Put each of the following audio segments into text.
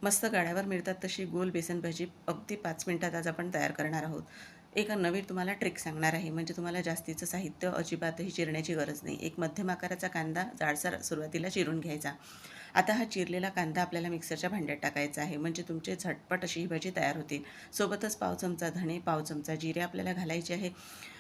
मस्त गाड्यावर मिळतात तशी गोल बेसन भजी अगदी 5 मिनिटात आज आपण तयार करणार आहोत. एक नवीन तुम्हाला ट्रिक सांगणार आहे, म्हणजे तुम्हाला जास्तीचं साहित्य अजिबातही चिरण्याची गरज नाही. एक मध्यम आकाराचा कांदा जाडसर सुरुवातीला चिरून घ्यायचा. आता हा चिरलेला कांदा आपल्याला मिक्सरच्या भांड्यात टाकायचा आहे, म्हणजे तुमची झटपट अशी ही भजी तयार होतील. सोबतच पाव चमचा धणे, पाव चमचा जिरे आपल्याला घालायचे आहे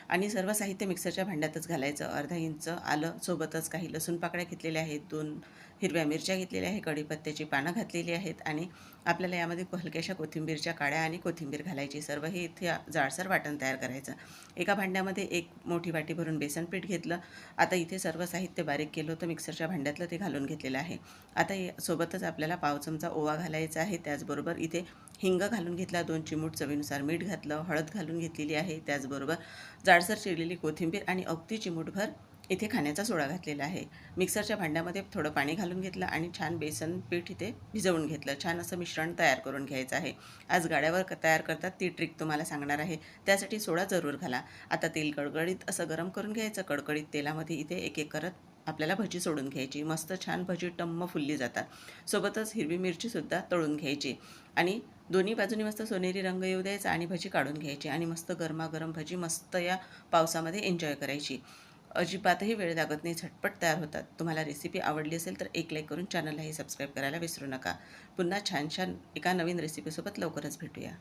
आणि सर्व साहित्य मिक्सरच्या भांड्यातच घालायचं. अर्धा इंच आलं, सोबतच काही लसूण पाकळ्या घेतलेल्या आहेत, 2 हिरव्या मिरच्या घेतलेल्या आहे, कढीपत्त्याची पानं घातलेली आहेत आणि आपल्याला यामध्ये हलक्याशा कोथिंबीरच्या काड्या आणि कोथिंबीर घालायची. सर्व हे इथे जाडसर वाटण तयार करायचं. एका भांड्यामध्ये 1 मोठी वाटी भरून बेसन पीठ घेतलं. आता इथे सर्व साहित्य बारीक केलं होतं मिक्सरच्या भांड्यातलं, ते घालून घेतलेलं आहे. आता सोबतच आपल्याला पाव चमचा ओवा घालायचा आहे. त्याचबरोबर इथे हिंग घालून घेतला, 2 चिमूट चवीनुसार मीठ घातलं, हळद घालून घेतलेली आहे. त्याचबरोबर जाडसर चिरलेली कोथिंबीर आणि अगदी चिमूटभर इथे खाण्याचा सोडा घातलेला आहे. मिक्सरच्या भांड्यामध्ये थोडं पाणी घालून घेतलं आणि छान बेसन पीठ इथे भिजवून घेतलं. छान असं मिश्रण तयार करून घ्यायचं आहे. आज गाड्यावर तयार करतात ती ट्रिक तुम्हाला सांगणार आहे. त्यासाठी सोडा जरूर घाला. आता तेल गडगडीत असं गरम करून घ्यायचं. कडकडीत तेलामध्ये इथे एक एक करत आपल्याला भजी सोडून घ्यायची. मस्त छान भजी टम्म फुलली जातात. सोबतच हिरवी मिरचीसुद्धा तळून घ्यायची आणि दोन्ही बाजूनी मस्त सोनेरी रंग येऊ द्यायचा आणि भजी काढून घ्यायची आणि मस्त गरमागरम भजी मस्त या पावसामध्ये एन्जॉय करायची. अजिबातही वेळ लागत नाही, झटपट तयार होतात. तुम्हाला रेसिपी आवडली असेल तर एक लाईक करून चॅनललाही सबस्क्राईब करायला विसरू नका. पुन्हा छान छान एका नवीन रेसिपीसोबत लवकरच भेटूया.